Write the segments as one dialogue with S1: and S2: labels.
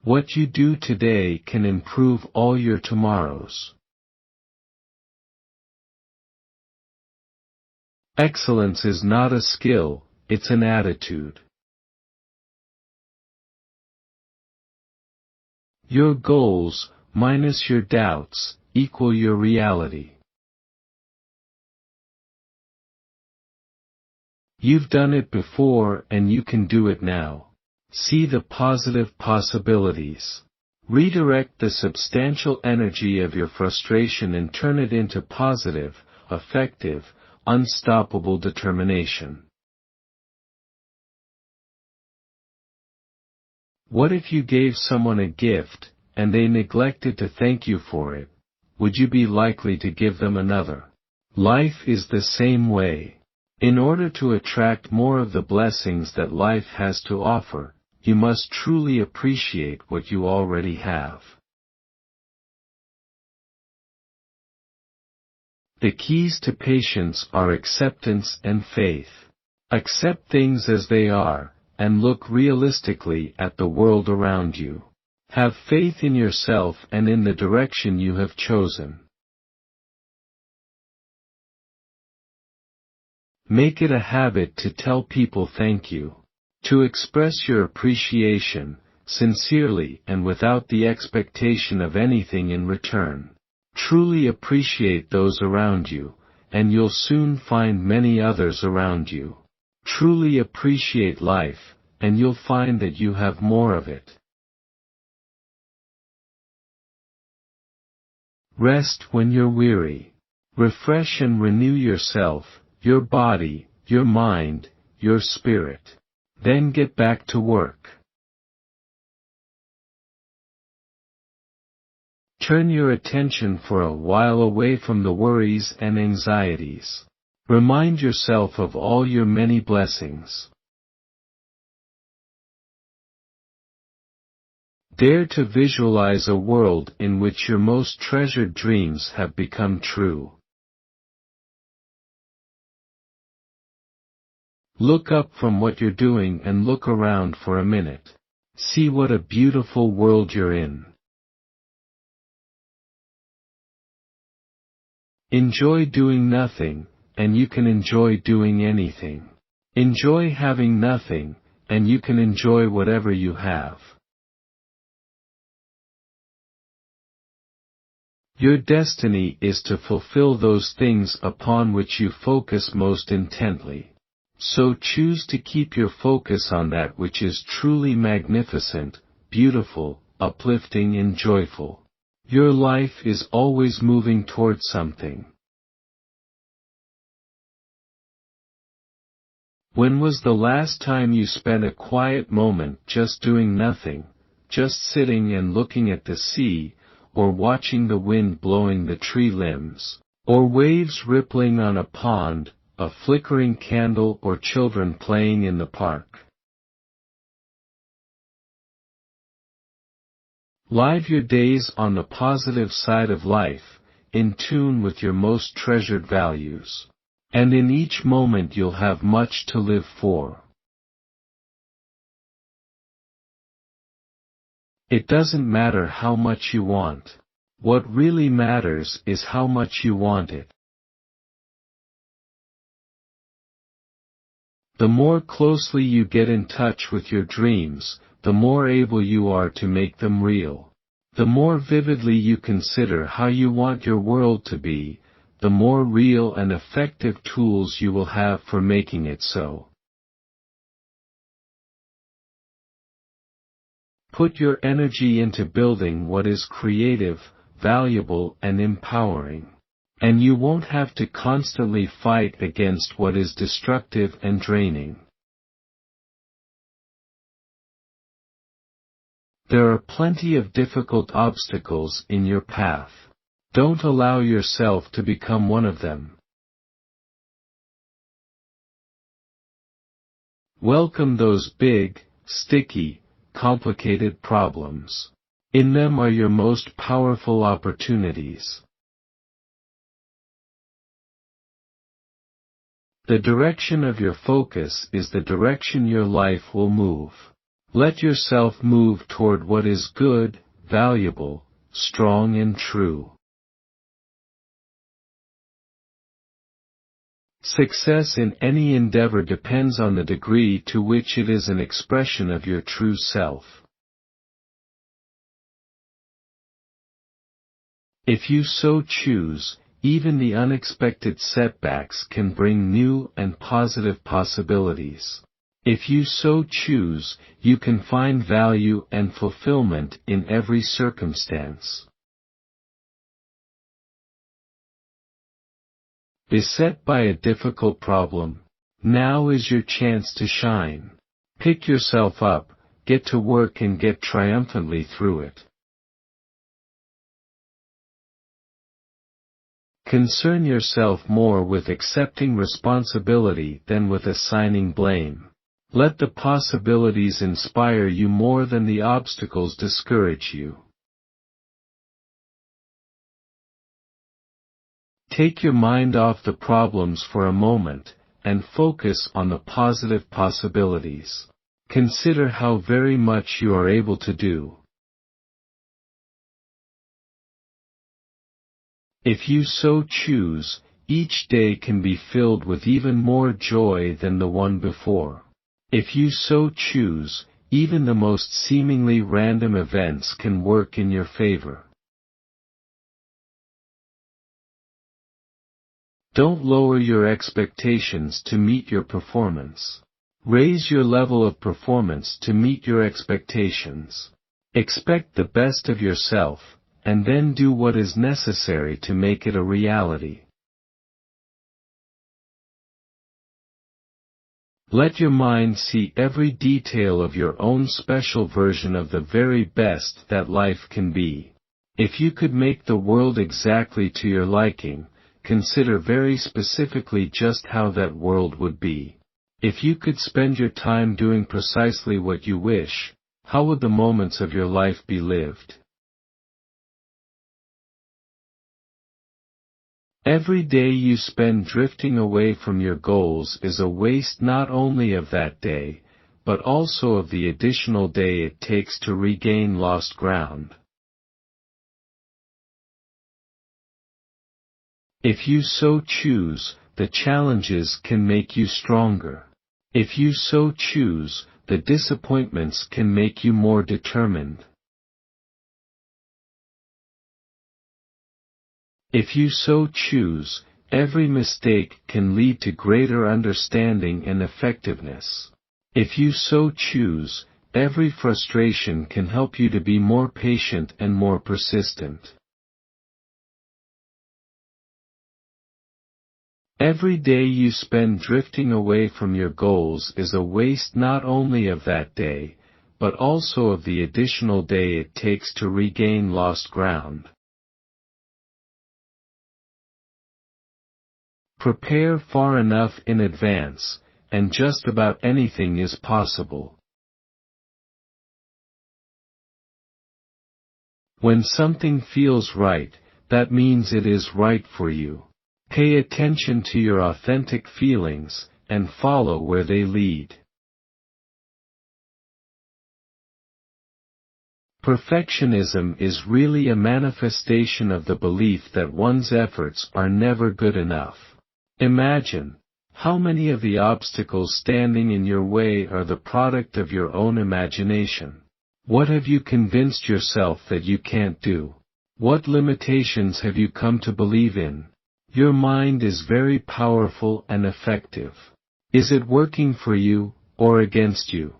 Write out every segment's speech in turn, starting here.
S1: What you do today can improve all your tomorrows. Excellence is not a skill, it's an attitude. Your goals, minus your doubts, equal your reality. You've done it before and you can do it now. See the positive possibilities. Redirect the substantial energy of your frustration and turn it into positive, effective, unstoppable determination. What if you gave someone a gift, and they neglected to thank you for it? Would you be likely to give them another? Life is the same way. In order to attract more of the blessings that life has to offer, you must truly appreciate what you already have. The keys to patience are acceptance and faith. Accept things as they are, and look realistically at the world around you. Have faith in yourself and in the direction you have chosen. Make it a habit to tell people thank you. To express your appreciation, sincerely and without the expectation of anything in return. Truly appreciate those around you, and you'll soon find many others around you. Truly appreciate life, and you'll find that you have more of it. Rest when you're weary. Refresh and renew yourself, your body, your mind, your spirit. Then get back to work. Turn your attention for a while away from the worries and anxieties. Remind yourself of all your many blessings. Dare to visualize a world in which your most treasured dreams have become true. Look up from what you're doing and look around for a minute. See what a beautiful world you're in. Enjoy doing nothing, and you can enjoy doing anything. Enjoy having nothing, and you can enjoy whatever you have. Your destiny is to fulfill those things upon which you focus most intently. So choose to keep your focus on that which is truly magnificent, beautiful, uplifting and joyful. Your life is always moving towards something. When was the last time you spent a quiet moment just doing nothing, just sitting and looking at the sea, or watching the wind blowing the tree limbs, or waves rippling on a pond, a flickering candle or children playing in the park? Live your days on the positive side of life, in tune with your most treasured values. And in each moment you'll have much to live for. It doesn't matter how much you want. What really matters is how much you want it. The more closely you get in touch with your dreams, the more able you are to make them real. The more vividly you consider how you want your world to be, the more real and effective tools you will have for making it so. Put your energy into building what is creative, valuable and empowering. And you won't have to constantly fight against what is destructive and draining. There are plenty of difficult obstacles in your path. Don't allow yourself to become one of them. Welcome those big, sticky, complicated problems. In them are your most powerful opportunities. The direction of your focus is the direction your life will move. Let yourself move toward what is good, valuable, strong and true. Success in any endeavor depends on the degree to which it is an expression of your true self. If you so choose, even the unexpected setbacks can bring new and positive possibilities. If you so choose, you can find value and fulfillment in every circumstance. Beset by a difficult problem, now is your chance to shine. Pick yourself up, get to work and get triumphantly through it. Concern yourself more with accepting responsibility than with assigning blame. Let the possibilities inspire you more than the obstacles discourage you. Take your mind off the problems for a moment, and focus on the positive possibilities. Consider how very much you are able to do. If you so choose, each day can be filled with even more joy than the one before. If you so choose, even the most seemingly random events can work in your favor. Don't lower your expectations to meet your performance. Raise your level of performance to meet your expectations. Expect the best of yourself, and then do what is necessary to make it a reality. Let your mind see every detail of your own special version of the very best that life can be. If you could make the world exactly to your liking, consider very specifically just how that world would be. If you could spend your time doing precisely what you wish, how would the moments of your life be lived? Every day you spend drifting away from your goals is a waste not only of that day, but also of the additional day it takes to regain lost ground. If you so choose, the challenges can make you stronger. If you so choose, the disappointments can make you more determined. If you so choose, every mistake can lead to greater understanding and effectiveness. If you so choose, every frustration can help you to be more patient and more persistent. Every day you spend drifting away from your goals is a waste not only of that day, but also of the additional day it takes to regain lost ground. Prepare far enough in advance, and just about anything is possible. When something feels right, that means it is right for you. Pay attention to your authentic feelings, and follow where they lead. Perfectionism is really a manifestation of the belief that one's efforts are never good enough. Imagine, how many of the obstacles standing in your way are the product of your own imagination? What have you convinced yourself that you can't do? What limitations have you come to believe in? Your mind is very powerful and effective. Is it working for you, or against you?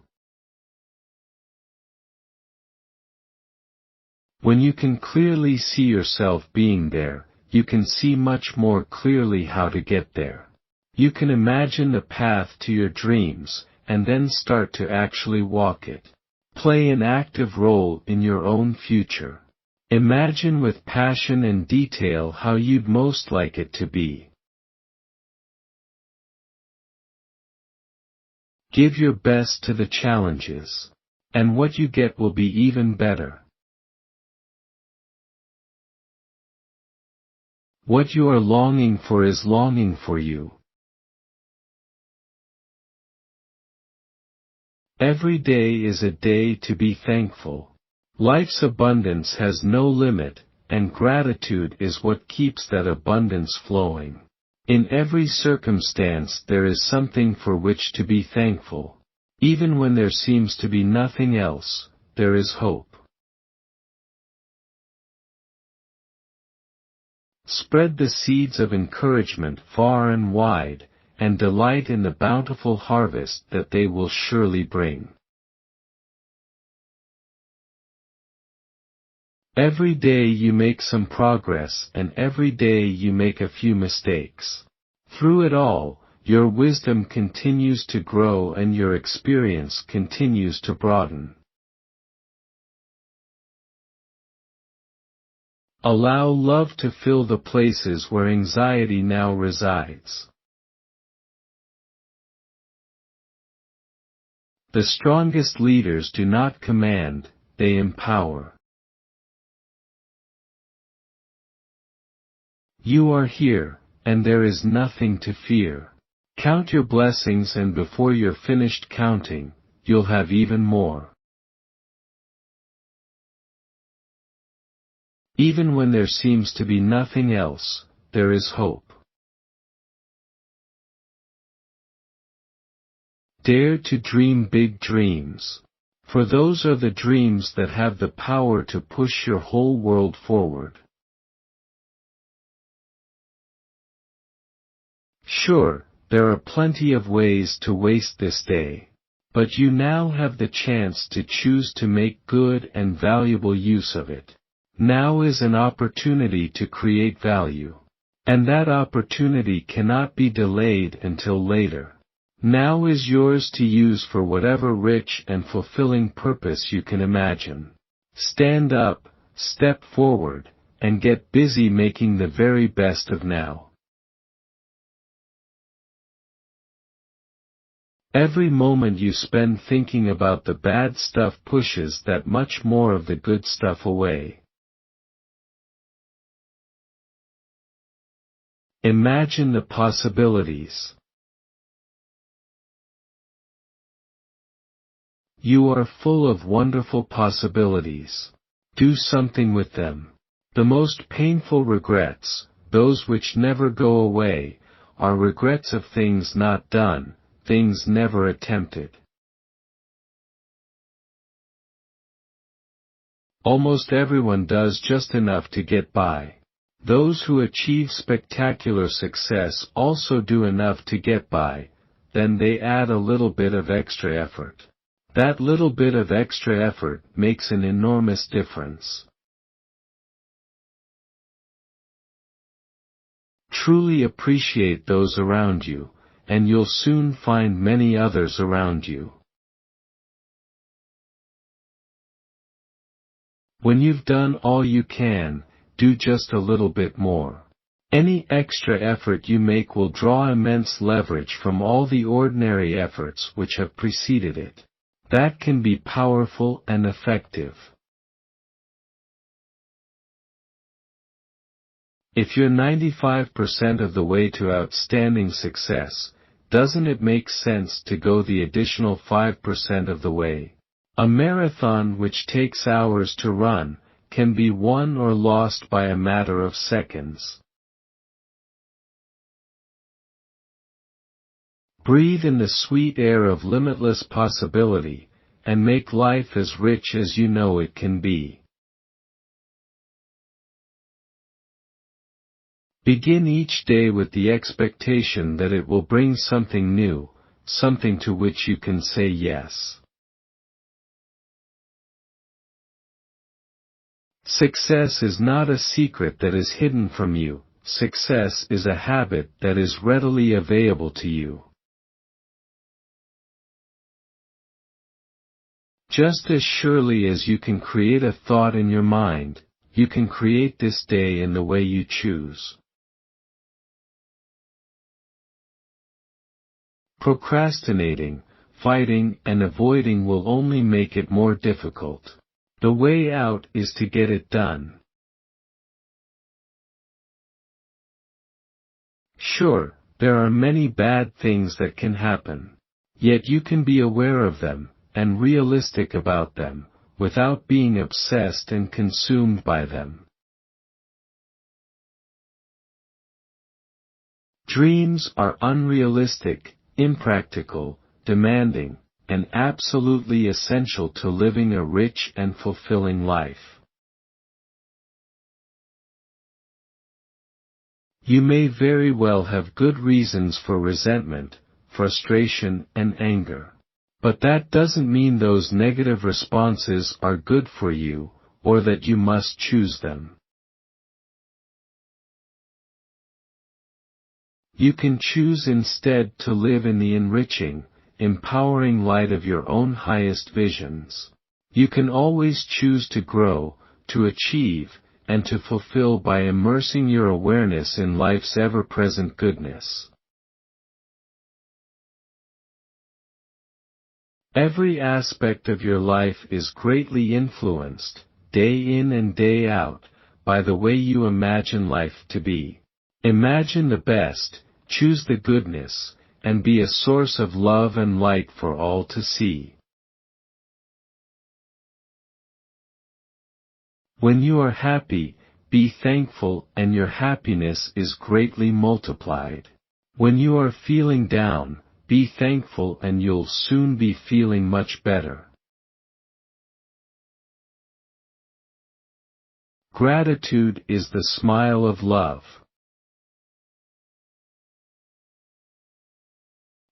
S1: When you can clearly see yourself being there, you can see much more clearly how to get there. You can imagine the path to your dreams, and then start to actually walk it. Play an active role in your own future. Imagine with passion and detail how you'd most like it to be. Give your best to the challenges. And what you get will be even better. What you are longing for is longing for you. Every day is a day to be thankful. Life's abundance has no limit, and gratitude is what keeps that abundance flowing. In every circumstance there is something for which to be thankful. Even when there seems to be nothing else, there is hope. Spread the seeds of encouragement far and wide, and delight in the bountiful harvest that they will surely bring. Every day you make some progress, and every day you make a few mistakes. Through it all, your wisdom continues to grow and your experience continues to broaden. Allow love to fill the places where anxiety now resides. The strongest leaders do not command, they empower. You are here, and there is nothing to fear. Count your blessings, and before you're finished counting, you'll have even more. Even when there seems to be nothing else, there is hope. Dare to dream big dreams. For those are the dreams that have the power to push your whole world forward. Sure, there are plenty of ways to waste this day. But you now have the chance to choose to make good and valuable use of it. Now is an opportunity to create value. And that opportunity cannot be delayed until later. Now is yours to use for whatever rich and fulfilling purpose you can imagine. Stand up, step forward, and get busy making the very best of now. Every moment you spend thinking about the bad stuff pushes that much more of the good stuff away. Imagine the possibilities. You are full of wonderful possibilities. Do something with them. The most painful regrets, those which never go away, are regrets of things not done, things never attempted. Almost everyone does just enough to get by. Those who achieve spectacular success also do enough to get by, then they add a little bit of extra effort. That little bit of extra effort makes an enormous difference. Truly appreciate those around you, and you'll soon find many others around you. When you've done all you can, do just a little bit more. Any extra effort you make will draw immense leverage from all the ordinary efforts which have preceded it. That can be powerful and effective. If you're 95% of the way to outstanding success, doesn't it make sense to go the additional 5% of the way? A marathon which takes hours to run can be won or lost by a matter of seconds. Breathe in the sweet air of limitless possibility, and make life as rich as you know it can be. Begin each day with the expectation that it will bring something new, something to which you can say yes. Success is not a secret that is hidden from you, success is a habit that is readily available to you. Just as surely as you can create a thought in your mind, you can create this day in the way you choose. Procrastinating, fighting, and avoiding will only make it more difficult. The way out is to get it done. Sure, there are many bad things that can happen. Yet you can be aware of them, and realistic about them, without being obsessed and consumed by them. Dreams are unrealistic, impractical, demanding, and absolutely essential to living a rich and fulfilling life. You may very well have good reasons for resentment, frustration, and anger. But that doesn't mean those negative responses are good for you, or that you must choose them. You can choose instead to live in the enriching, empowering light of your own highest visions. You can always choose to grow, to achieve, and to fulfill by immersing your awareness in life's ever-present goodness. Every aspect of your life is greatly influenced, day in and day out, by the way you imagine life to be. Imagine the best, choose the goodness, and be a source of love and light for all to see. When you are happy, be thankful and your happiness is greatly multiplied. When you are feeling down, be thankful and you'll soon be feeling much better. Gratitude is the smile of love.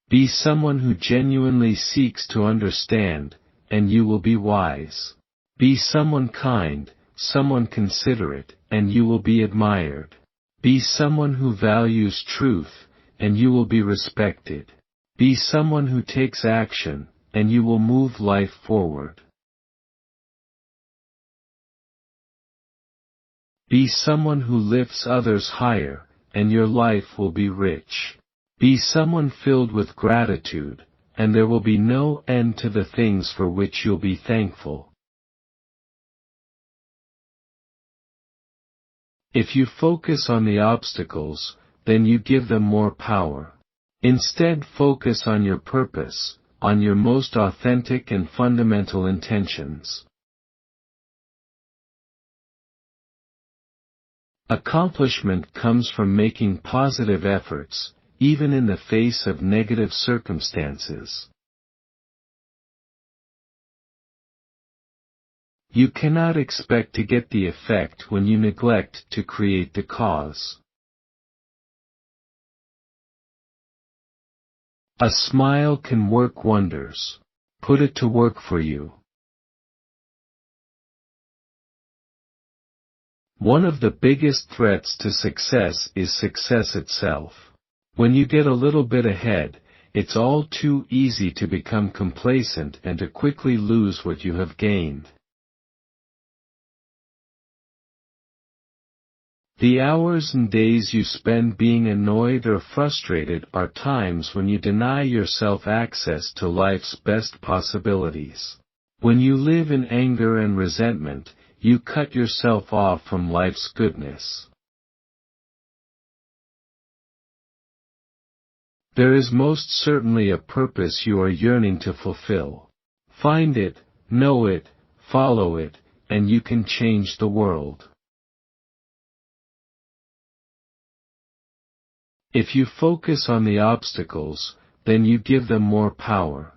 S1: Be someone who genuinely seeks to understand, and you will be wise. Be someone kind, someone considerate, and you will be admired. Be someone who values truth, and you will be respected. Be someone who takes action, and you will move life forward. Be someone who lifts others higher, and your life will be rich. Be someone filled with gratitude, and there will be no end to the things for which you'll be thankful. If you focus on the obstacles, then you give them more power. Instead, focus on your purpose, on your most authentic and fundamental intentions. Accomplishment comes from making positive efforts, even in the face of negative circumstances. You cannot expect to get the effect when you neglect to create the cause. A smile can work wonders. Put it to work for you. One of the biggest threats to success is success itself. When you get a little bit ahead, it's all too easy to become complacent and to quickly lose what you have gained. The hours and days you spend being annoyed or frustrated are times when you deny yourself access to life's best possibilities. When you live in anger and resentment, you cut yourself off from life's goodness. There is most certainly a purpose you are yearning to fulfill. Find it, know it, follow it, and you can change the world. If you focus on the obstacles, then you give them more power.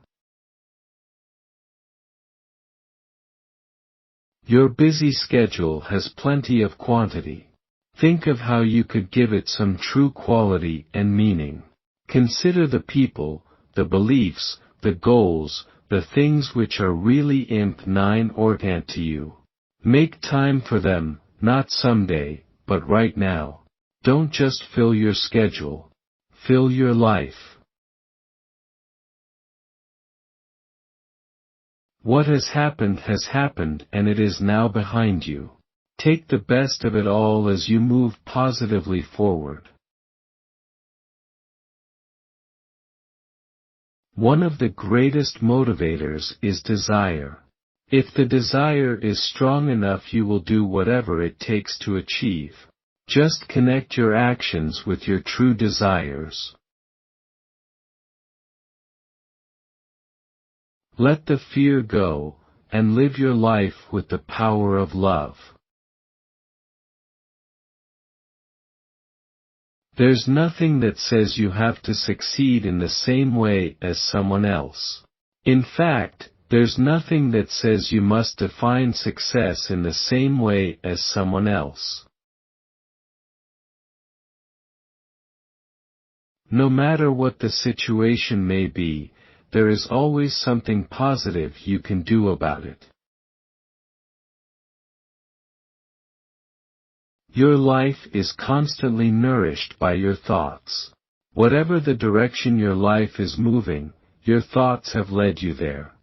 S1: Your busy schedule has plenty of quantity. Think of how you could give it some true quality and meaning. Consider the people, the beliefs, the goals, the things which are really important to you. Make time for them, not someday, but right now. Don't just fill your schedule. Fill your life. What has happened and it is now behind you. Take the best of it all as you move positively forward. One of the greatest motivators is desire. If the desire is strong enough, you will do whatever it takes to achieve. Just connect your actions with your true desires. Let the fear go, and live your life with the power of love. There's nothing that says you have to succeed in the same way as someone else. In fact, there's nothing that says you must define success in the same way as someone else. No matter what the situation may be, there is always something positive you can do about it. Your life is constantly nourished by your thoughts. Whatever the direction your life is moving, your thoughts have led you there.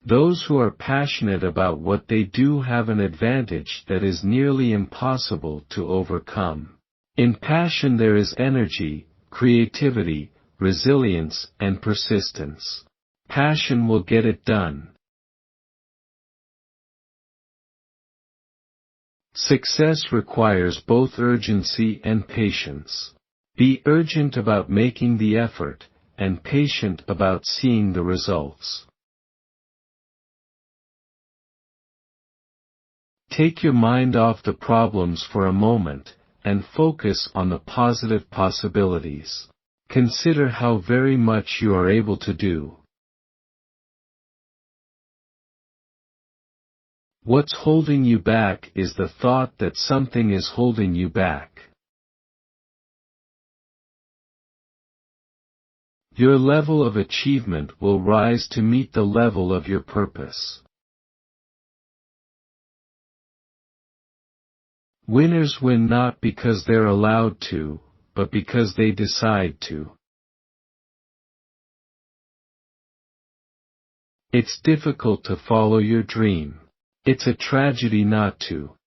S1: Those who are passionate about what they do have an advantage that is nearly impossible to overcome. In passion there is energy, creativity, resilience, and persistence. Passion will get it done. Success requires both urgency and patience. Be urgent about making the effort, and patient about seeing the results. Take your mind off the problems for a moment, and focus on the positive possibilities. Consider how very much you are able to do. What's holding you back is the thought that something is holding you back. Your level of achievement will rise to meet the level of your purpose. Winners win not because they're allowed to, but because they decide to. It's difficult to follow your dream. It's a tragedy not to.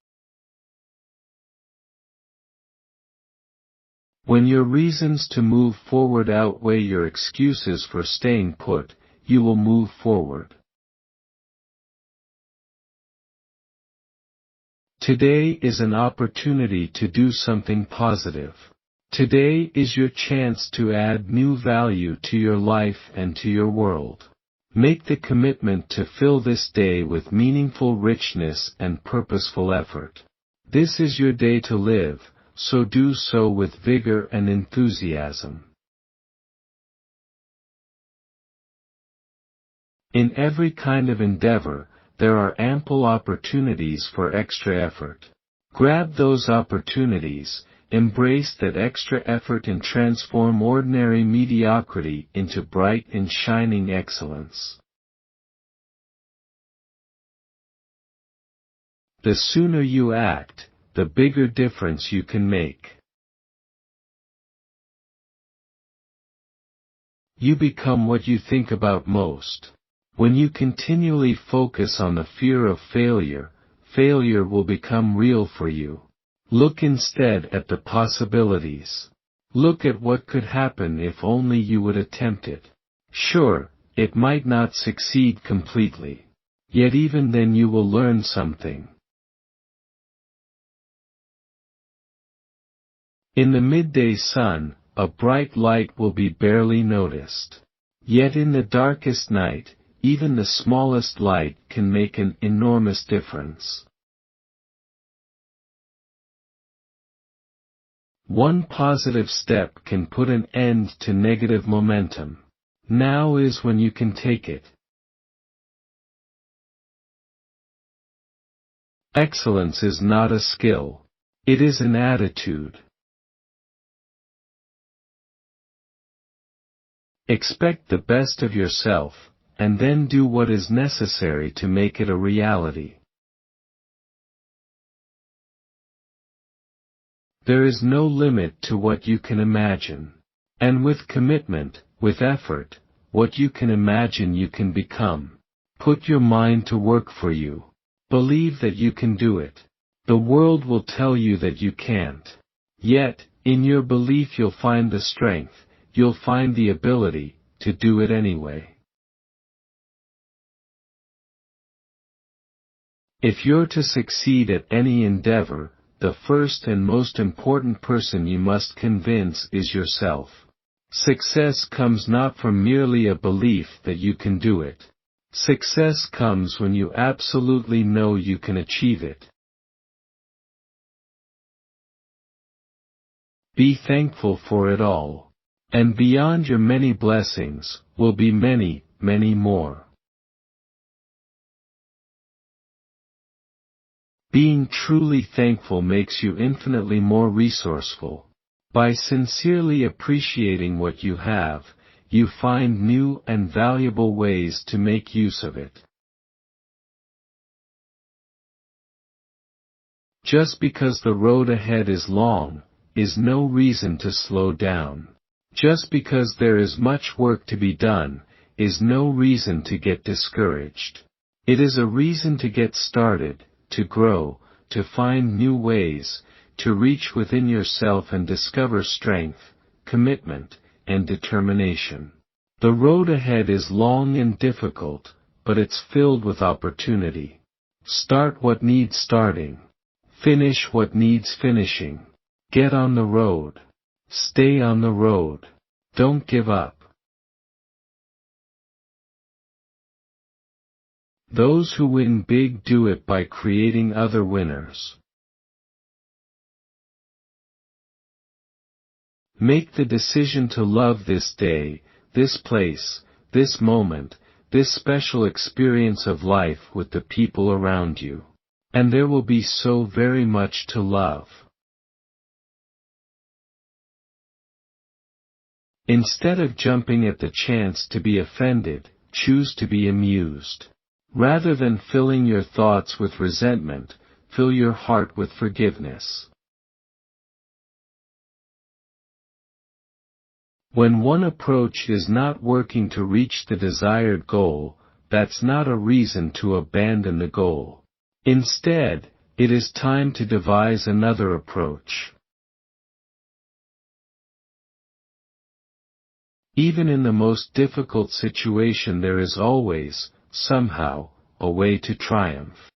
S1: When your reasons to move forward outweigh your excuses for staying put, you will move forward. Today is an opportunity to do something positive. Today is your chance to add new value to your life and to your world. Make the commitment to fill this day with meaningful richness and purposeful effort. This is your day to live, so do so with vigor and enthusiasm. In every kind of endeavor, there are ample opportunities for extra effort. Grab those opportunities, embrace that extra effort and transform ordinary mediocrity into bright and shining excellence. The sooner you act, the bigger difference you can make. You become what you think about most. When you continually focus on the fear of failure, failure will become real for you. Look instead at the possibilities. Look at what could happen if only you would attempt it. Sure, it might not succeed completely. Yet even then you will learn something. In the midday sun, a bright light will be barely noticed. Yet in the darkest night, even the smallest light can make an enormous difference. One positive step can put an end to negative momentum. Now is when you can take it. Excellence is not a skill. It is an attitude. Expect the best of yourself, and then do what is necessary to make it a reality. There is no limit to what you can imagine. And with commitment, with effort, what you can imagine you can become. Put your mind to work for you. Believe that you can do it. The world will tell you that you can't. Yet, in your belief you'll find the strength, you'll find the ability, to do it anyway. If you're to succeed at any endeavor, the first and most important person you must convince is yourself. Success comes not from merely a belief that you can do it. Success comes when you absolutely know you can achieve it. Be thankful for it all. And beyond your many blessings, will be many, many more. Being truly thankful makes you infinitely more resourceful. By sincerely appreciating what you have, you find new and valuable ways to make use of it. Just because the road ahead is long, is no reason to slow down. Just because there is much work to be done, is no reason to get discouraged. It is a reason to get started, to grow, to find new ways, to reach within yourself and discover strength, commitment, and determination. The road ahead is long and difficult, but it's filled with opportunity. Start what needs starting. Finish what needs finishing. Get on the road. Stay on the road. Don't give up. Those who win big do it by creating other winners. Make the decision to love this day, this place, this moment, this special experience of life with the people around you. And there will be so very much to love. Instead of jumping at the chance to be offended, choose to be amused. Rather than filling your thoughts with resentment, fill your heart with forgiveness. When one approach is not working to reach the desired goal, that's not a reason to abandon the goal. Instead, it is time to devise another approach. Even in the most difficult situation there is always, somehow, a way to triumph.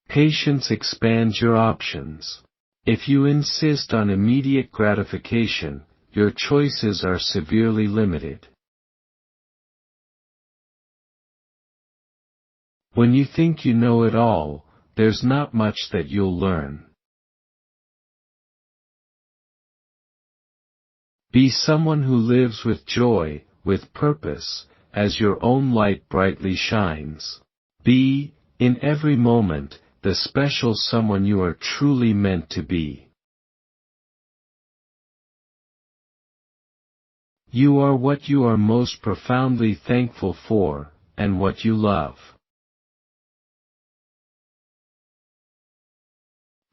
S1: Patience expands your options. If you insist on immediate gratification, your choices are severely limited. When you think you know it all, there's not much that you'll learn. Be someone who lives with joy, with purpose, as your own light brightly shines. Be, in every moment, the special someone you are truly meant to be. You are what you are most profoundly thankful for, and what you love.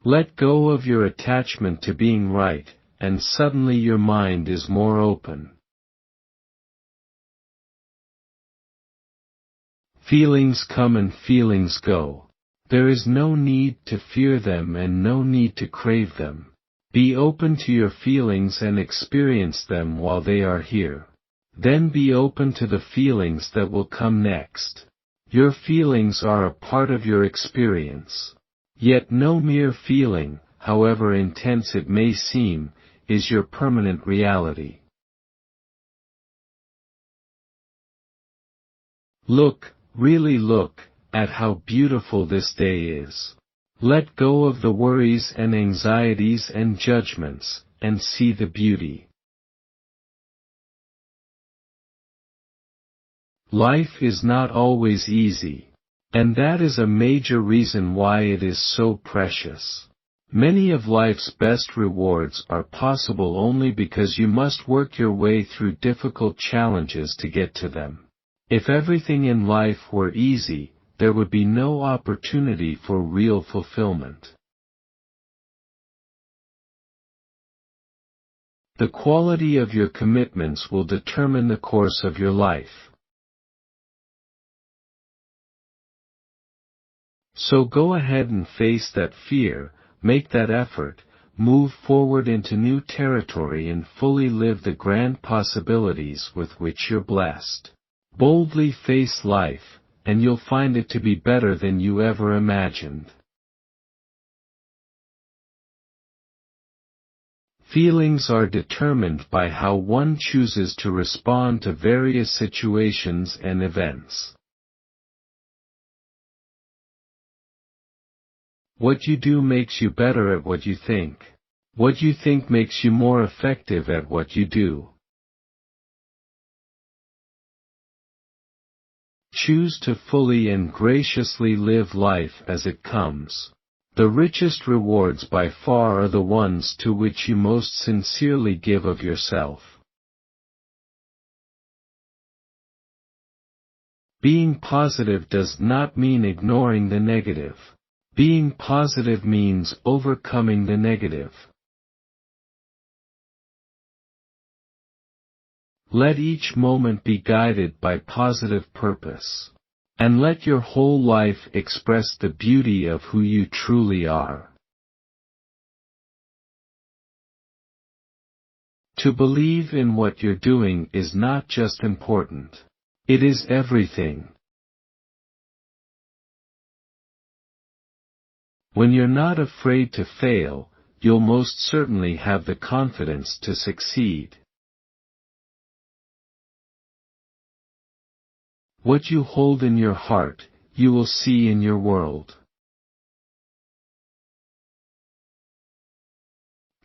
S1: Let go of your attachment to being right, and suddenly your mind is more open. Feelings come and feelings go. There is no need to fear them and no need to crave them. Be open to your feelings and experience them while they are here. Then be open to the feelings that will come next. Your feelings are a part of your experience. Yet no mere feeling, however intense it may seem, is your permanent reality. Look, really look, at how beautiful this day is. Let go of the worries and anxieties and judgments, and see the beauty. Life is not always easy. And that is a major reason why it is so precious. Many of life's best rewards are possible only because you must work your way through difficult challenges to get to them. If everything in life were easy, there would be no opportunity for real fulfillment. The quality of your commitments will determine the course of your life. So go ahead and face that fear, make that effort, move forward into new territory and fully live the grand possibilities with which you're blessed. Boldly face life, and you'll find it to be better than you ever imagined. Feelings are determined by how one chooses to respond to various situations and events. What you do makes you better at what you think. What you think makes you more effective at what you do. Choose to fully and graciously live life as it comes. The richest rewards by far are the ones to which you most sincerely give of yourself. Being positive does not mean ignoring the negative. Being positive means overcoming the negative. Let each moment be guided by positive purpose. And let your whole life express the beauty of who you truly are. To believe in what you're doing is not just important. It is everything. When you're not afraid to fail, you'll most certainly have the confidence to succeed. What you hold in your heart, you will see in your world.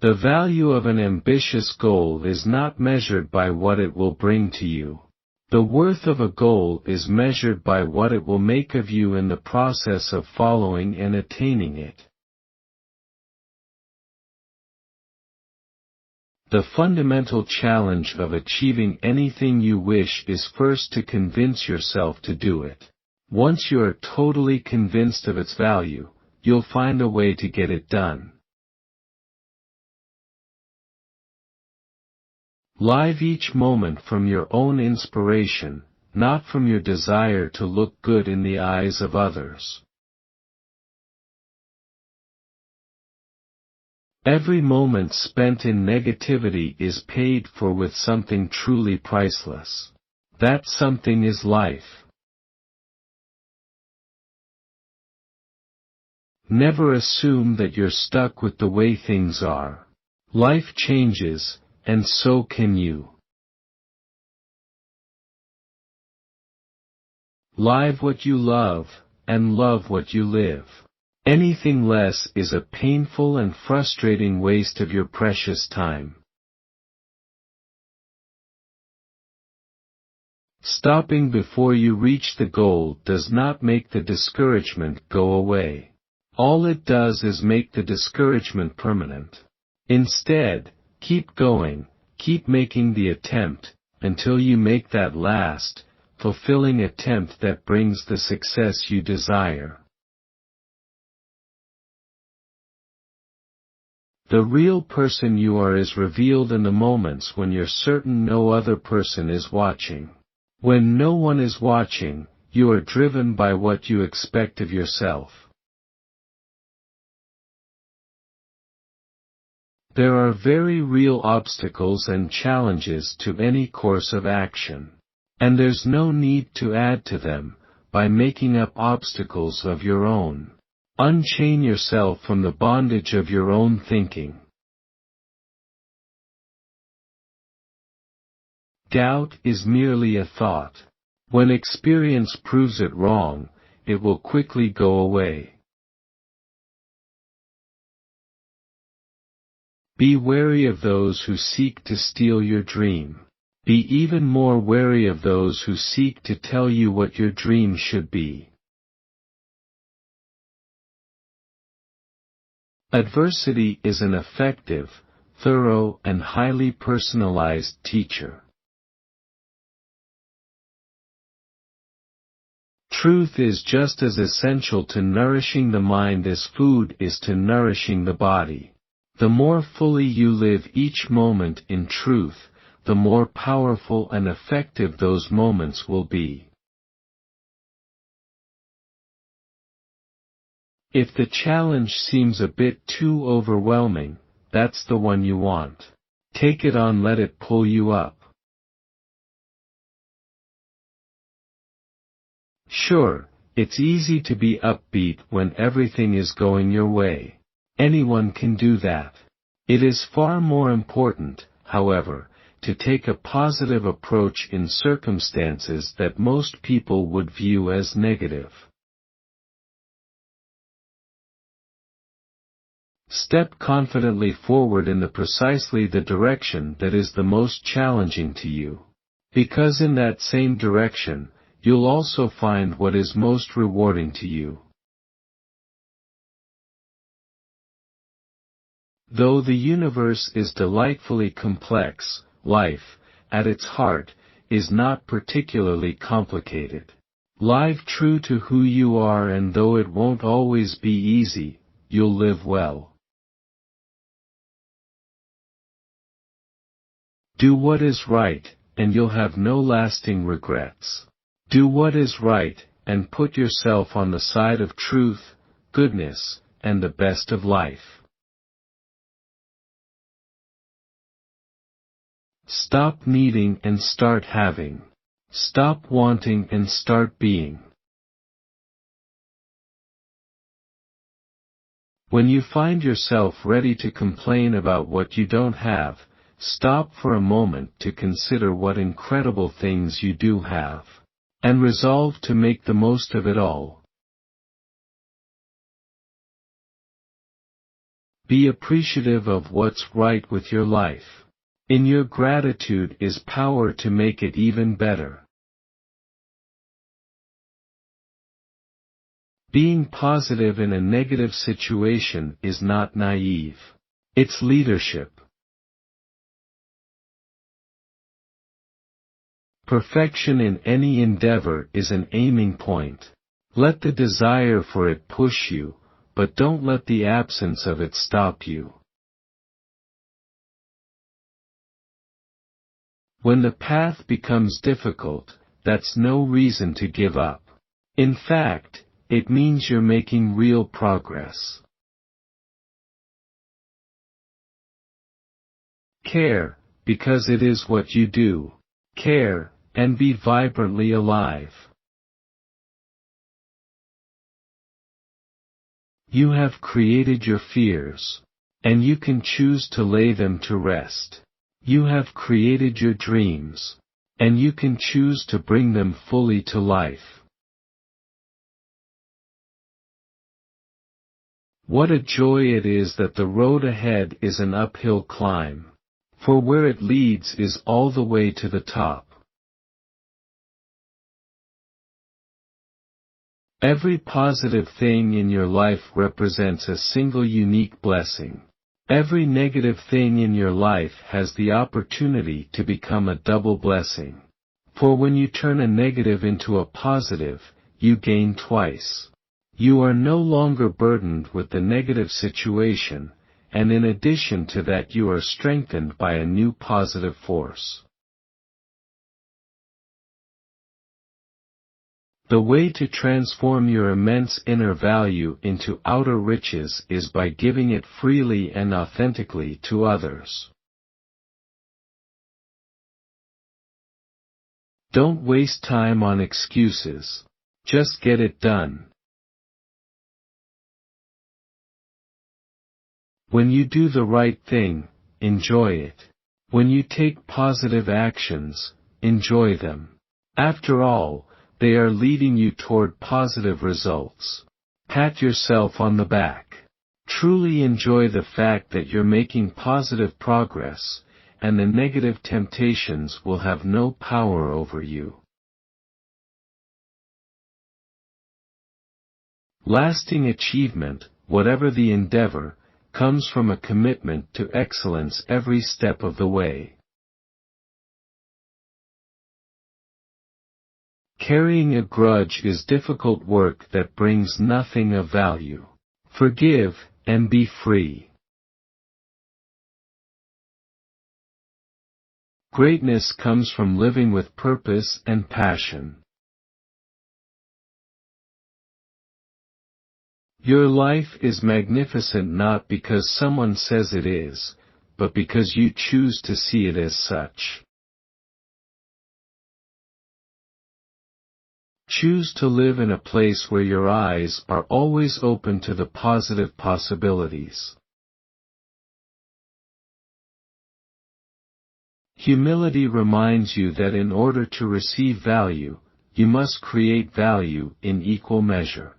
S1: The value of an ambitious goal is not measured by what it will bring to you. The worth of a goal is measured by what it will make of you in the process of following and attaining it. The fundamental challenge of achieving anything you wish is first to convince yourself to do it. Once you are totally convinced of its value, you'll find a way to get it done. Live each moment from your own inspiration, not from your desire to look good in the eyes of others. Every moment spent in negativity is paid for with something truly priceless. That something is life. Never assume that you're stuck with the way things are. Life changes, and so can you. Live what you love, and love what you live. Anything less is a painful and frustrating waste of your precious time. Stopping before you reach the goal does not make the discouragement go away. All it does is make the discouragement permanent. Instead, keep going, keep making the attempt, until you make that last, fulfilling attempt that brings the success you desire. The real person you are is revealed in the moments when you're certain no other person is watching. When no one is watching, you are driven by what you expect of yourself. There are very real obstacles and challenges to any course of action. And there's no need to add to them, by making up obstacles of your own. Unchain yourself from the bondage of your own thinking. Doubt is merely a thought. When experience proves it wrong, it will quickly go away. Be wary of those who seek to steal your dream. Be even more wary of those who seek to tell you what your dream should be. Adversity is an effective, thorough, and highly personalized teacher. Truth is just as essential to nourishing the mind as food is to nourishing the body. The more fully you live each moment in truth, the more powerful and effective those moments will be. If the challenge seems a bit too overwhelming, that's the one you want. Take it on, let it pull you up. Sure, it's easy to be upbeat when everything is going your way. Anyone can do that. It is far more important, however, to take a positive approach in circumstances that most people would view as negative. Step confidently forward in precisely the direction that is the most challenging to you. Because in that same direction, you'll also find what is most rewarding to you. Though the universe is delightfully complex, life, at its heart, is not particularly complicated. Live true to who you are, and though it won't always be easy, you'll live well. Do what is right, and you'll have no lasting regrets. Do what is right, and put yourself on the side of truth, goodness, and the best of life. Stop needing and start having. Stop wanting and start being. When you find yourself ready to complain about what you don't have, stop for a moment to consider what incredible things you do have, and resolve to make the most of it all. Be appreciative of what's right with your life. In your gratitude is power to make it even better. Being positive in a negative situation is not naive. It's leadership. Perfection in any endeavor is an aiming point. Let the desire for it push you, but don't let the absence of it stop you. When the path becomes difficult, that's no reason to give up. In fact, it means you're making real progress. Care, because it is what you do. Care, and be vibrantly alive. You have created your fears, and you can choose to lay them to rest. You have created your dreams, and you can choose to bring them fully to life. What a joy it is that the road ahead is an uphill climb, for where it leads is all the way to the top. Every positive thing in your life represents a single unique blessing. Every negative thing in your life has the opportunity to become a double blessing. For when you turn a negative into a positive, you gain twice. You are no longer burdened with the negative situation, and in addition to that you are strengthened by a new positive force. The way to transform your immense inner value into outer riches is by giving it freely and authentically to others. Don't waste time on excuses. Just get it done. When you do the right thing, enjoy it. When you take positive actions, enjoy them. After all, they are leading you toward positive results. Pat yourself on the back. Truly enjoy the fact that you're making positive progress, and the negative temptations will have no power over you. Lasting achievement, whatever the endeavor, comes from a commitment to excellence every step of the way. Carrying a grudge is difficult work that brings nothing of value. Forgive, and be free. Greatness comes from living with purpose and passion. Your life is magnificent not because someone says it is, but because you choose to see it as such. Choose to live in a place where your eyes are always open to the positive possibilities. Humility reminds you that in order to receive value, you must create value in equal measure.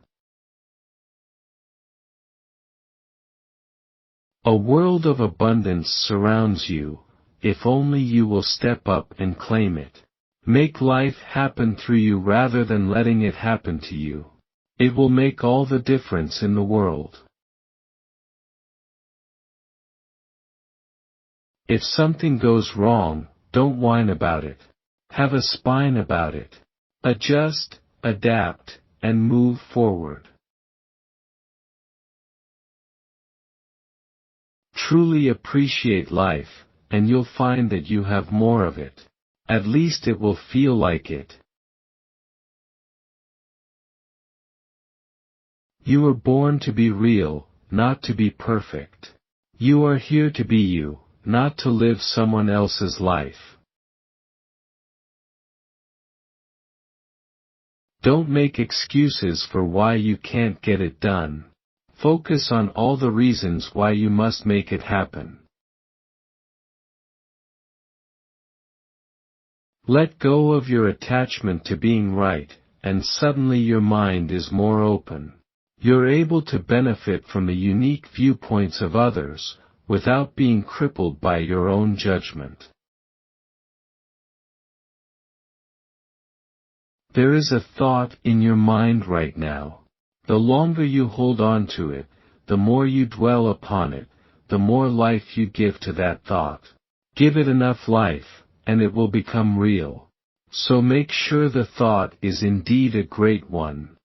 S1: A world of abundance surrounds you, if only you will step up and claim it. Make life happen through you rather than letting it happen to you. It will make all the difference in the world. If something goes wrong, don't whine about it. Have a spine about it. Adjust, adapt, and move forward. Truly appreciate life, and you'll find that you have more of it. At least it will feel like it. You were born to be real, not to be perfect. You are here to be you, not to live someone else's life. Don't make excuses for why you can't get it done. Focus on all the reasons why you must make it happen. Let go of your attachment to being right, and suddenly your mind is more open. You're able to benefit from the unique viewpoints of others, without being crippled by your own judgment. There is a thought in your mind right now. The longer you hold on to it, the more you dwell upon it, the more life you give to that thought. Give it enough life, and it will become real. So make sure the thought is indeed a great one.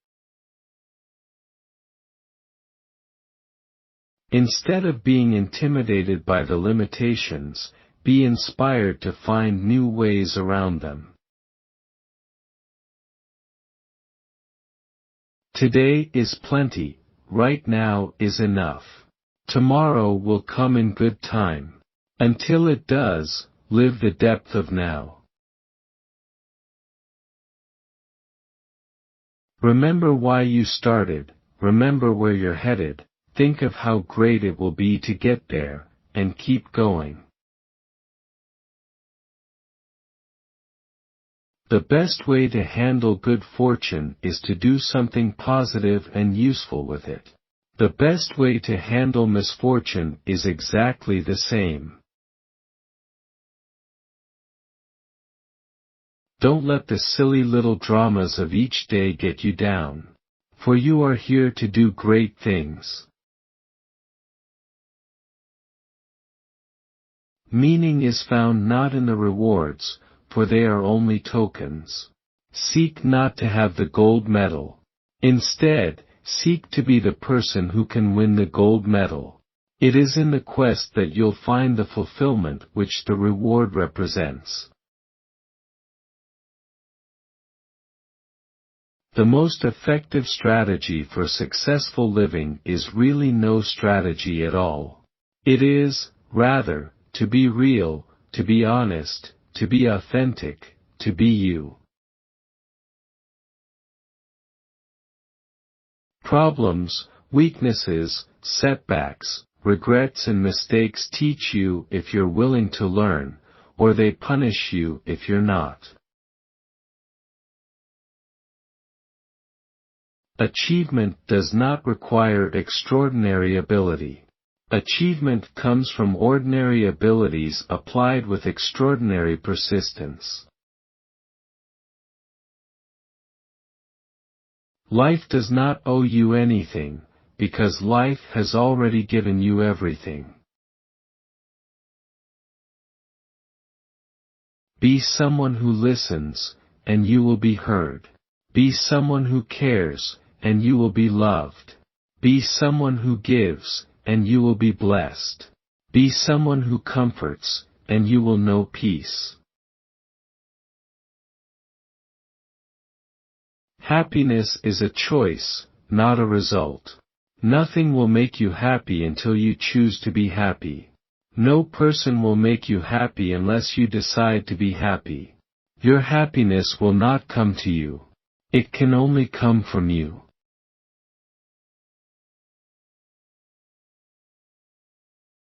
S1: Instead of being intimidated by the limitations, be inspired to find new ways around them. Today is plenty, right now is enough. Tomorrow will come in good time. Until it does, live the depth of now. Remember why you started, remember where you're headed, think of how great it will be to get there, and keep going. The best way to handle good fortune is to do something positive and useful with it. The best way to handle misfortune is exactly the same. Don't let the silly little dramas of each day get you down. For you are here to do great things. Meaning is found not in the rewards, for they are only tokens. Seek not to have the gold medal. Instead, seek to be the person who can win the gold medal. It is in the quest that you'll find the fulfillment which the reward represents. The most effective strategy for successful living is really no strategy at all. It is, rather, to be real, to be honest, to be authentic, to be you. Problems, weaknesses, setbacks, regrets and mistakes teach you if you're willing to learn, or they punish you if you're not. Achievement does not require extraordinary ability. Achievement comes from ordinary abilities applied with extraordinary persistence. Life does not owe you anything, because life has already given you everything. Be someone who listens, and you will be heard. Be someone who cares, and you will be loved. Be someone who gives, and you will be blessed. Be someone who comforts, and you will know peace. Happiness is a choice, not a result. Nothing will make you happy until you choose to be happy. No person will make you happy unless you decide to be happy. Your happiness will not come to you. It can only come from you.